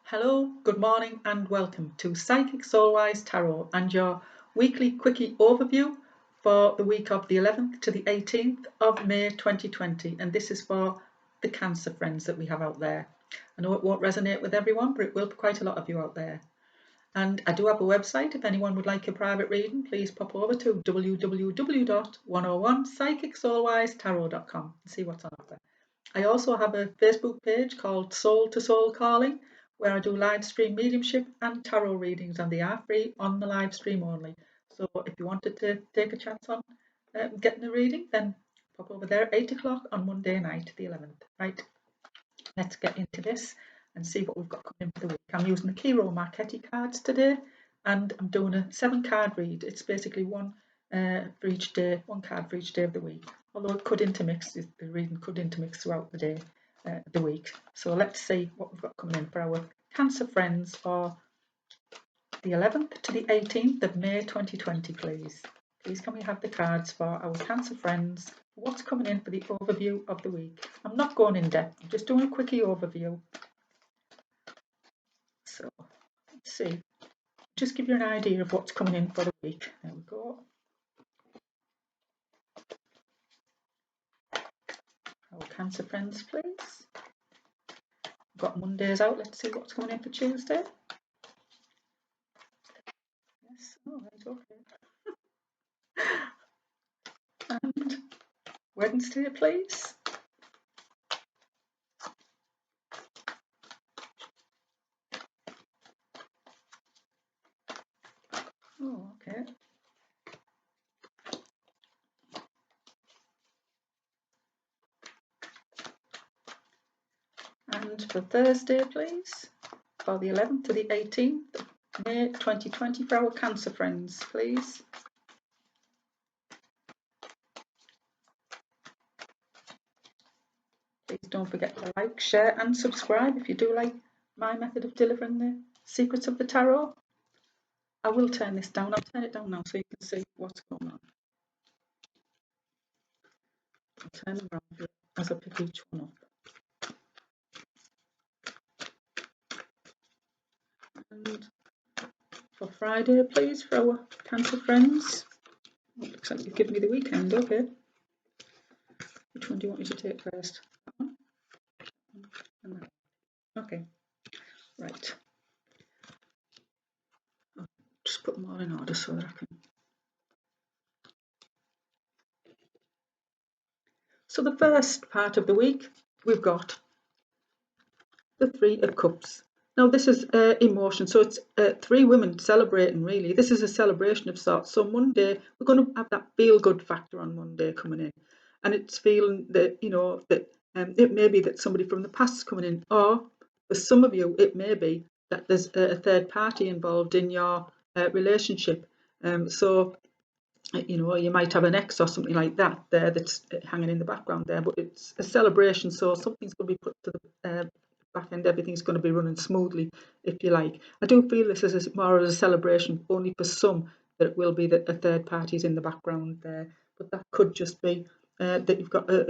Hello, good morning, and welcome to Psychic Soulwise Tarot and your weekly quickie overview for the week of the 11th to the 18th of May 2020. And this is for the Cancer friends that we have out there. I know it won't resonate with everyone, but it will for quite a lot of you out there. And I do have a website. If anyone would like a private reading, please pop over to www.101psychicsoulwisetarot.com and see what's on offer. I also have a Facebook page called Soul to Soul Calling, where I do live stream mediumship and tarot readings, and they are free on the live stream only. So if you wanted to take a chance on getting a reading, then pop over there at 8 o'clock on Monday night, the 11th. Right, let's get into this and see what we've got coming in for the week. I'm using the Kiro Marchetti cards today, and I'm doing a 7-card read. It's basically one for each day, one card for each day of the week. Although it could intermix, the reading could intermix throughout the day, the week. So let's see what we've got coming in for our Cancer friends for the 11th to the 18th of May 2020, please. Please can we have the cards for our Cancer friends? What's coming in for the overview of the week? I'm not going in depth, I'm just doing a quickie overview. So let's see. Just give you an idea of what's coming in for the week. There we go. Our Cancer friends, please. We've got Mondays out. Let's see what's coming in for Tuesday. Yes, all right, okay. And Wednesday, please. Oh, okay. And for Thursday, please, for the 11th to the 18th of May 2020 for our Cancer friends, please. Please don't forget to like, share and subscribe if you do like my method of delivering the secrets of the tarot. I will turn this down. I'll turn it down now so you can see what's going on. I'll turn them around as I pick each one up. And for Friday, please, for our Cancer friends. Looks like you've given me the weekend, okay. Which one do you want me to take first? That one? And that one. Okay, right. I'll just put them all in order so that I can. So the first part of the week, we've got the Three of Cups. Now this is emotion, so it's 3 women celebrating really. This is a celebration of sorts. So Monday, we're going to have that feel-good factor on Monday coming in. And it's feeling that, you know, that it may be that somebody from the past is coming in, or for some of you, it may be that there's a third party involved in your relationship. So you know, you might have an ex or something like that there that's hanging in the background there, but it's a celebration, so something's going to be put to the back end. Everything's going to be running smoothly, if you like. I do feel this is more of a celebration, only for some that it will be that a third party's in the background there, but that could just be that you've got a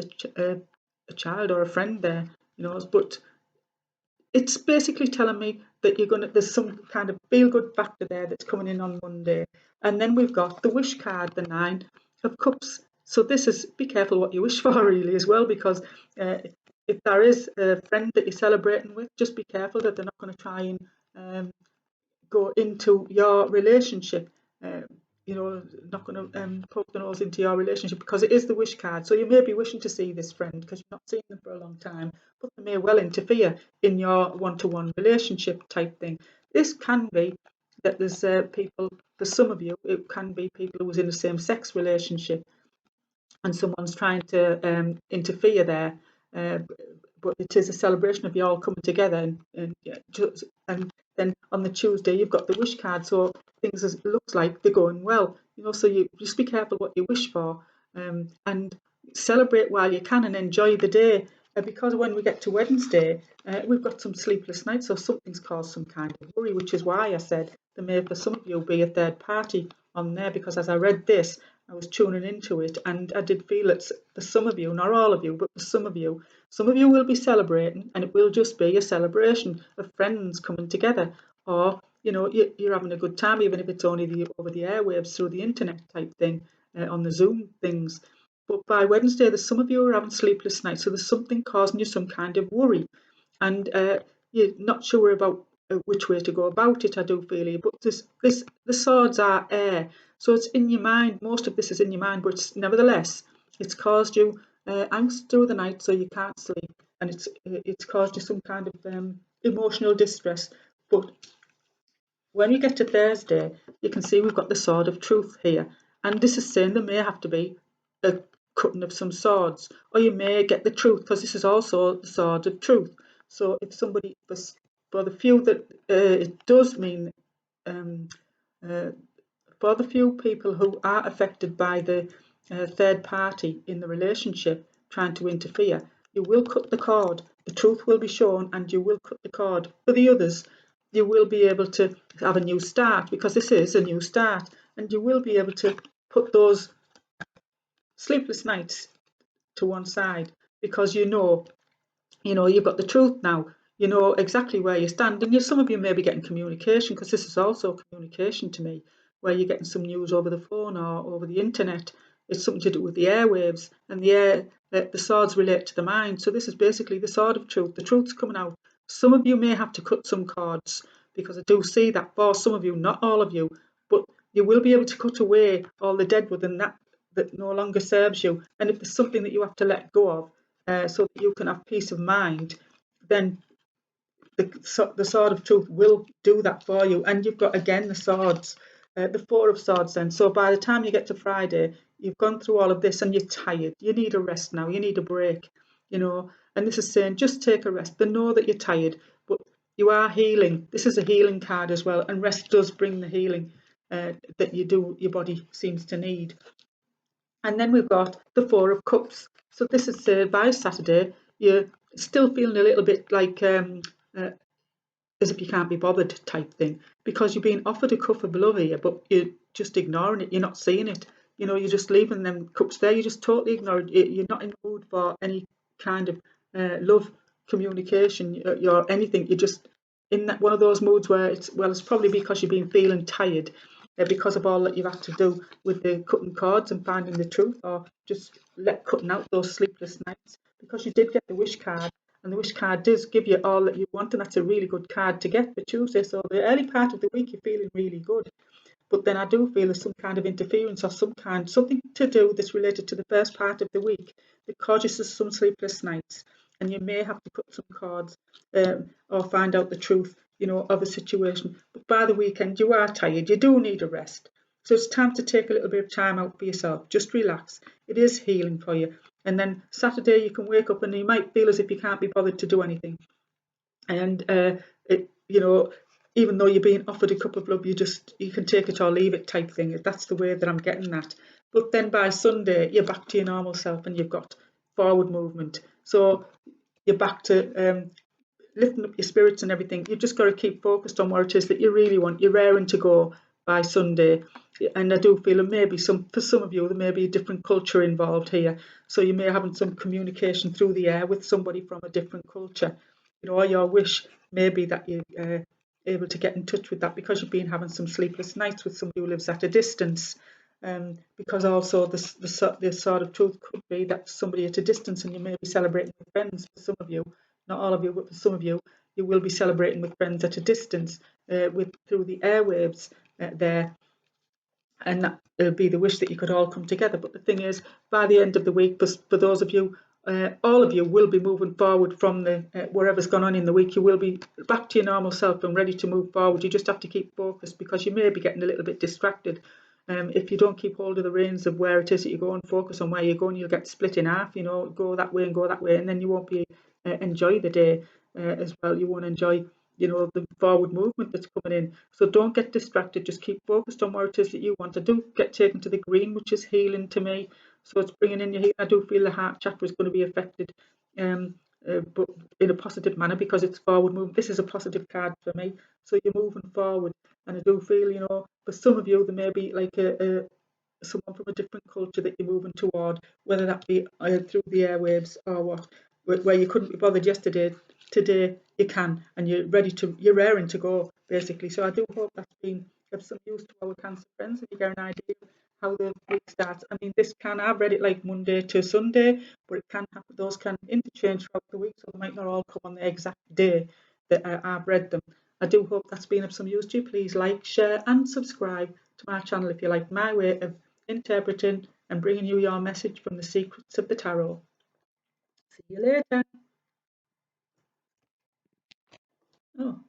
child or a friend there, you know. But it's basically telling me that there's some kind of feel good factor there that's coming in on Monday. And then we've got the wish card, the 9 of Cups. So this is, be careful what you wish for really as well, because if there is a friend that you're celebrating with, just be careful that they're not going to try and go into your relationship. You know, not going to poke the nose into your relationship, because it is the wish card. So you may be wishing to see this friend because you've not seen them for a long time, but they may well interfere in your one-to-one relationship type thing. This can be that there's people, for some of you, it can be people who was in a same-sex relationship and someone's trying to interfere there. But it is a celebration of you all coming together, and then on the Tuesday you've got the wish card, so things looks like they're going well, you know. So you just be careful what you wish for, and celebrate while you can and enjoy the day, because when we get to Wednesday, we've got some sleepless nights, so something's caused some kind of worry, which is why I said there may for some of you be a third party on there, because as I read this, I was tuning into it, and I did feel that for some of you, not all of you, but for some of you will be celebrating, and it will just be a celebration of friends coming together, or you're having a good time, even if it's only over the airwaves through the internet type thing, on the Zoom things. But by Wednesday, there's some of you are having sleepless nights, so there's something causing you some kind of worry, and you're not sure about which way to go about it. I do feel you, but the swords are air, so it's in your mind. Most of this is in your mind, but nevertheless, it's caused you angst through the night, so you can't sleep, and it's caused you some kind of emotional distress. But when we get to Thursday, you can see we've got the sword of truth here, and this is saying there may have to be a cutting of some swords, or you may get the truth, because this is also the sword of truth. So if somebody, for the few that it does mean, um, uh, for the few people who are affected by the third party in the relationship trying to interfere, you will cut the cord. The truth will be shown, and you will cut the cord. For the others, you will be able to have a new start, because this is a new start, and you will be able to put those sleepless nights to one side, because you've got the truth now. You know exactly where you stand, and some of you may be getting communication, because this is also communication to me, where you're getting some news over the phone or over the internet. It's something to do with the airwaves, and the swords relate to the mind. So this is basically the sword of truth. The truth's coming out. Some of you may have to cut some cords, because I do see that for some of you, not all of you, but you will be able to cut away all the deadwood and that no longer serves you. And if there's something that you have to let go of, so that you can have peace of mind, then the sword of truth will do that for you. And you've got again the swords, the four of swords then. So by the time you get to Friday, you've gone through all of this and you're tired. You need a rest now. You need a break, And this is saying just take a rest. They know that you're tired, but you are healing. This is a healing card as well, and rest does bring the healing that your body seems to need. And then we've got the Four of Cups. So this is by Saturday, you're still feeling a little bit like uh, as if you can't be bothered type thing, because you're being offered a cup of love here, but you're just ignoring it. You're not seeing it. You're just leaving them cups there. You just totally ignore it. You're not in the mood for any kind of love, communication, or anything. You're just in that one of those moods where it's probably because you've been feeling tired because of all that you've had to do with the cutting cords and finding the truth, or just cutting out those sleepless nights, because you did get the wish card, and the wish card does give you all that you want, and that's a really good card to get for Tuesday. So the early part of the week you're feeling really good, but then I do feel there's some kind of interference or something to do that's related to the first part of the week that causes some sleepless nights, and you may have to cut some cords, or find out the truth, of a situation. But by the weekend, you are tired. You do need a rest. So it's time to take a little bit of time out for yourself. Just relax. It is healing for you. And then Saturday, you can wake up and you might feel as if you can't be bothered to do anything. And even though you're being offered a cup of love, you can take it or leave it type thing. That's the way that I'm getting that. But then by Sunday, you're back to your normal self, and you've got forward movement. So you're back to lifting up your spirits and everything. You've just got to keep focused on what it is that you really want. You're raring to go by Sunday. And I do feel maybe for some of you, there may be a different culture involved here. So you may have some communication through the air with somebody from a different culture. Or your wish may be that you're able to get in touch with that, because you've been having some sleepless nights with somebody who lives at a distance. Because also the sort of truth could be that somebody at a distance, and you may be celebrating with friends. For some of you, not all of you, but for some of you, you will be celebrating with friends at a distance, through the airwaves there, and that will be the wish that you could all come together. But the thing is, by the end of the week, for those of you, all of you will be moving forward from the whatever's gone on in the week. You will be back to your normal self and ready to move forward. You just have to keep focused, because you may be getting a little bit distracted. If you don't keep hold of the reins of where it is that you go and focus on where you're going, you'll get split in half. Go that way and go that way, and then you won't be enjoy the day as well. You won't enjoy the forward movement that's coming in. So don't get distracted. Just keep focused on what it is that you want to do. Get taken to the green, which is healing to me. So it's bringing in your healing. I do feel the heart chakra is going to be affected, but in a positive manner, because it's forward movement. This is a positive card for me. So you're moving forward, and I do feel, for some of you, there may be like someone from a different culture that you're moving toward, whether that be through the airwaves or what, where you couldn't be bothered yesterday, today you can, and you're raring to go, basically. So I do hope that's been of some use to our cancer friends, and you get an idea of how the week starts. I mean, I've read it like Monday to Sunday, but it can happen, those can interchange throughout the week, so they might not all come on the exact day that I've read them. I do hope that's been of some use to you. Please like, share, and subscribe to my channel if you like my way of interpreting and bringing you your message from the secrets of the tarot. See you later. Oh.